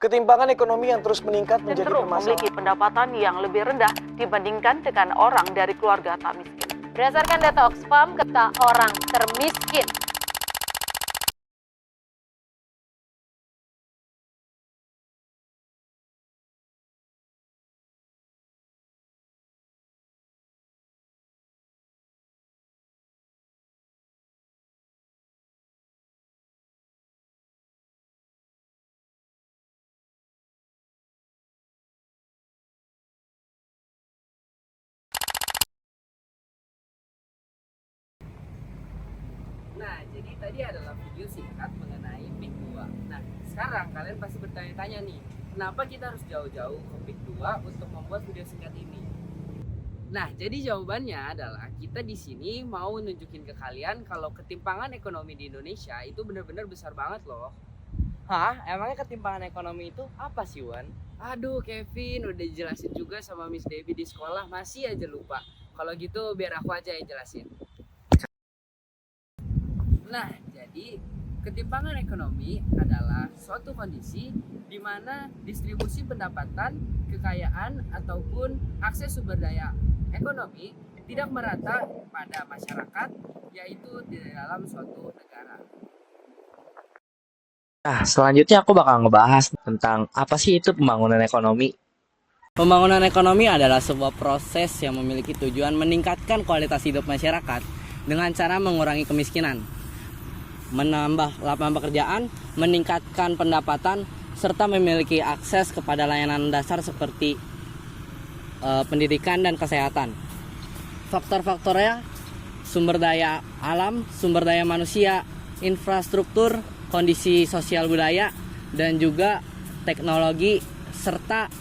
Ketimpangan ekonomi yang terus meningkat menjadi cenderung memiliki pendapatan yang lebih rendah dibandingkan dengan orang dari keluarga tak miskin. Berdasarkan data Oxfam, kata orang termiskin Nah, jadi tadi adalah video singkat mengenai PIK 2. Nah, sekarang kalian pasti bertanya-tanya nih, kenapa kita harus jauh-jauh ke PIK 2 untuk membuat video singkat ini? Nah, jadi jawabannya adalah kita di sini mau nunjukin ke kalian kalau ketimpangan ekonomi di Indonesia itu benar-benar besar banget loh. Hah? Emangnya ketimpangan ekonomi itu apa sih, Wan? Aduh, Kevin, udah dijelasin juga sama Miss Devi di sekolah, masih aja lupa. Kalau gitu biar aku aja yang jelasin. Nah, jadi ketimpangan ekonomi adalah suatu kondisi di mana distribusi pendapatan, kekayaan, ataupun akses sumber daya ekonomi tidak merata pada masyarakat, yaitu di dalam suatu negara. Nah, selanjutnya aku bakal ngebahas tentang apa sih itu pembangunan ekonomi. Pembangunan ekonomi adalah sebuah proses yang memiliki tujuan meningkatkan kualitas hidup masyarakat dengan cara mengurangi kemiskinan, menambah lapangan pekerjaan, meningkatkan pendapatan, serta memiliki akses kepada layanan dasar seperti pendidikan dan kesehatan. Faktor-faktornya sumber daya alam, sumber daya manusia, infrastruktur, kondisi sosial budaya, dan juga teknologi serta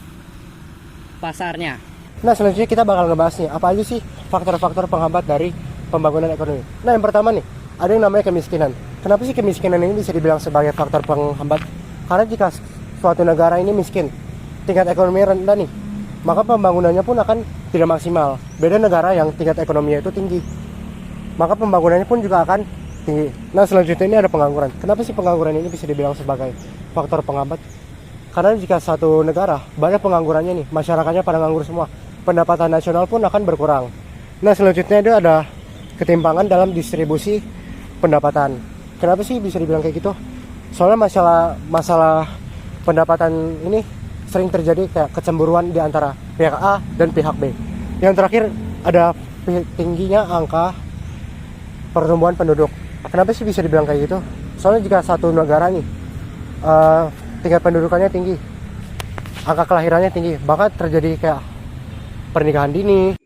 pasarnya. Nah, selanjutnya kita bakal ngebahas nih, apa aja sih faktor-faktor penghambat dari pembangunan ekonomi. Nah, yang pertama nih, ada yang namanya kemiskinan. Kenapa sih kemiskinan ini bisa dibilang sebagai faktor penghambat? Karena jika suatu negara ini miskin, tingkat ekonomi rendah nih, maka pembangunannya pun akan tidak maksimal. Beda negara yang tingkat ekonominya itu tinggi, maka pembangunannya pun juga akan tinggi. Nah, selanjutnya ini ada pengangguran. Kenapa sih pengangguran ini bisa dibilang sebagai faktor penghambat? Karena jika satu negara banyak penganggurannya nih, masyarakatnya pada nganggur semua, pendapatan nasional pun akan berkurang. Nah, selanjutnya itu ada ketimpangan dalam distribusi pendapatan. Kenapa sih bisa dibilang kayak gitu? Soalnya masalah pendapatan ini sering terjadi kayak kecemburuan di antara pihak A dan pihak B. Yang terakhir ada tingginya angka pertumbuhan penduduk. Kenapa sih bisa dibilang kayak gitu? Soalnya jika satu negara nih tingkat pendudukannya tinggi, angka kelahirannya tinggi, bahkan terjadi kayak pernikahan dini,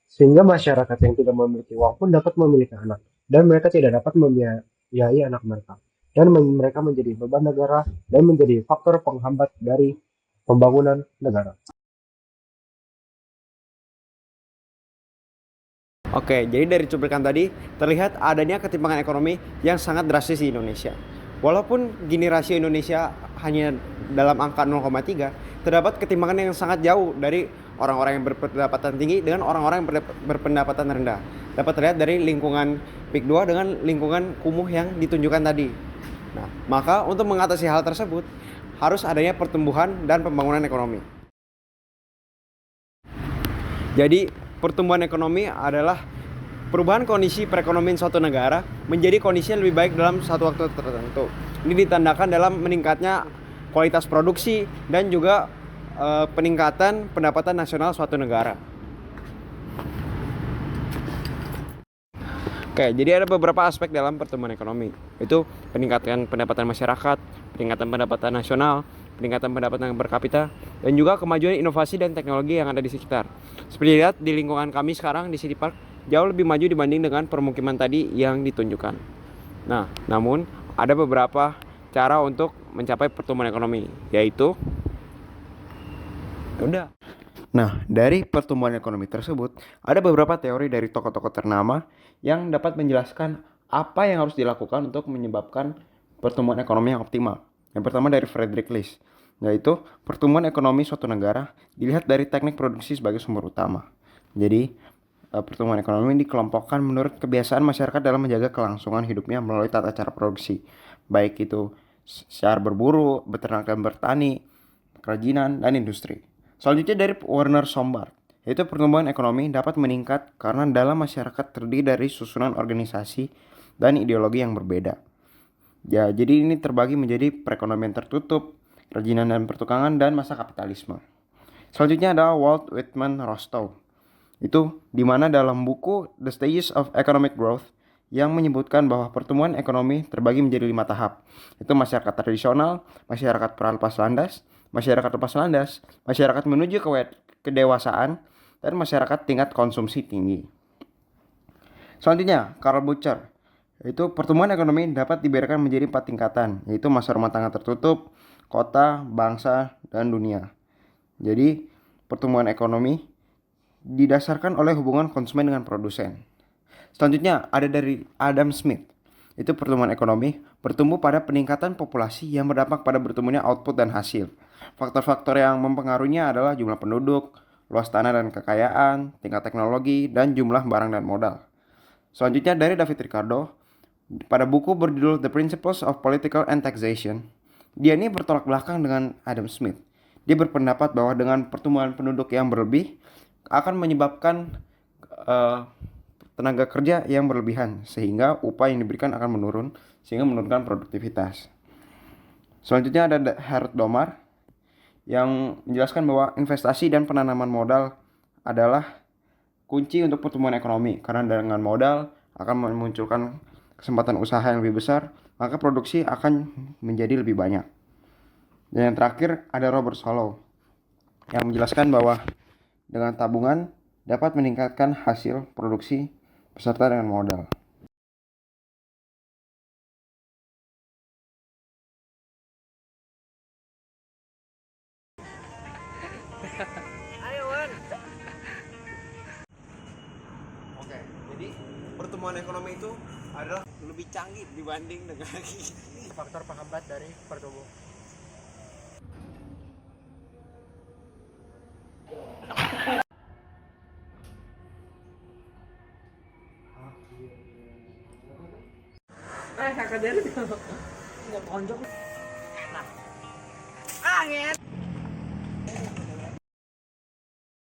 sehingga masyarakat yang tidak memiliki uang pun dapat memiliki anak, dan mereka tidak dapat membiayai anak mereka, dan mereka menjadi beban negara dan menjadi faktor penghambat dari pembangunan negara. Oke, jadi dari cuplikan tadi terlihat adanya ketimpangan ekonomi yang sangat drastis di Indonesia. Walaupun gini rasio Indonesia hanya dalam angka 0,3, terdapat ketimpangan yang sangat jauh dari orang-orang yang berpendapatan tinggi dengan orang-orang yang berpendapatan rendah. Dapat terlihat dari lingkungan PIK 2 dengan lingkungan kumuh yang ditunjukkan tadi. Nah, maka untuk mengatasi hal tersebut harus adanya pertumbuhan dan pembangunan ekonomi. Jadi, pertumbuhan ekonomi adalah perubahan kondisi perekonomian suatu negara menjadi kondisi yang lebih baik dalam satu waktu tertentu. Ini ditandakan dalam meningkatnya kualitas produksi dan juga peningkatan pendapatan nasional suatu negara. Oke, jadi ada beberapa aspek dalam pertumbuhan ekonomi. Itu peningkatan pendapatan masyarakat, peningkatan pendapatan nasional, peningkatan pendapatan per kapita, dan juga kemajuan inovasi dan teknologi yang ada di sekitar. Seperti lihat di lingkungan kami sekarang di City Park jauh lebih maju dibanding dengan permukiman tadi yang ditunjukkan. Nah, namun ada beberapa cara untuk mencapai pertumbuhan ekonomi, yaitu Nah, dari pertumbuhan ekonomi tersebut, ada beberapa teori dari tokoh-tokoh ternama yang dapat menjelaskan apa yang harus dilakukan untuk menyebabkan pertumbuhan ekonomi yang optimal. Yang pertama dari Friedrich List, yaitu pertumbuhan ekonomi suatu negara dilihat dari teknik produksi sebagai sumber utama. Jadi, pertumbuhan ekonomi dikelompokkan menurut kebiasaan masyarakat dalam menjaga kelangsungan hidupnya melalui tata cara produksi, baik itu secara berburu, beternak dan bertani, kerajinan, dan industri. Selanjutnya dari Werner Sombart, yaitu pertumbuhan ekonomi dapat meningkat karena dalam masyarakat terdiri dari susunan organisasi dan ideologi yang berbeda. Ya, jadi ini terbagi menjadi perekonomian tertutup, kerajinan dan pertukangan, dan masa kapitalisme. Selanjutnya adalah Walt Whitman Rostow. Itu di mana dalam buku The Stages of Economic Growth yang menyebutkan bahwa pertumbuhan ekonomi terbagi menjadi 5 tahap. Itu masyarakat tradisional, masyarakat pralepas landas, masyarakat lepas landas, masyarakat menuju kedewasaan, dan masyarakat tingkat konsumsi tinggi. Selanjutnya, Karl Butcher. Itu pertumbuhan ekonomi dapat dibedakan menjadi 4 tingkatan, yaitu masa rumah tangga tertutup, kota, bangsa, dan dunia. Jadi, pertumbuhan ekonomi didasarkan oleh hubungan konsumen dengan produsen. Selanjutnya, ada dari Adam Smith. Itu pertumbuhan ekonomi bertumbuh pada peningkatan populasi yang berdampak pada bertumbuhnya output dan hasil. Faktor-faktor yang mempengaruhinya adalah jumlah penduduk, luas tanah dan kekayaan, tingkat teknologi, dan jumlah barang dan modal. Selanjutnya dari David Ricardo, pada buku berjudul The Principles of Political and Taxation, dia ini bertolak belakang dengan Adam Smith. Dia berpendapat bahwa dengan pertumbuhan penduduk yang berlebih akan menyebabkan tenaga kerja yang berlebihan, sehingga upah yang diberikan akan menurun, sehingga menurunkan produktivitas. Selanjutnya ada Harold Domar yang menjelaskan bahwa investasi dan penanaman modal adalah kunci untuk pertumbuhan ekonomi, karena dengan modal akan memunculkan kesempatan usaha yang lebih besar, maka produksi akan menjadi lebih banyak. Dan yang terakhir ada Robert Solow yang menjelaskan bahwa dengan tabungan dapat meningkatkan hasil produksi beserta dengan modal. Oke, jadi pertumbuhan ekonomi itu adalah lebih canggih dibanding dengan Faktor penghambat dari pertumbuhan. Kakak dari nggak tonjok. Nah, angin.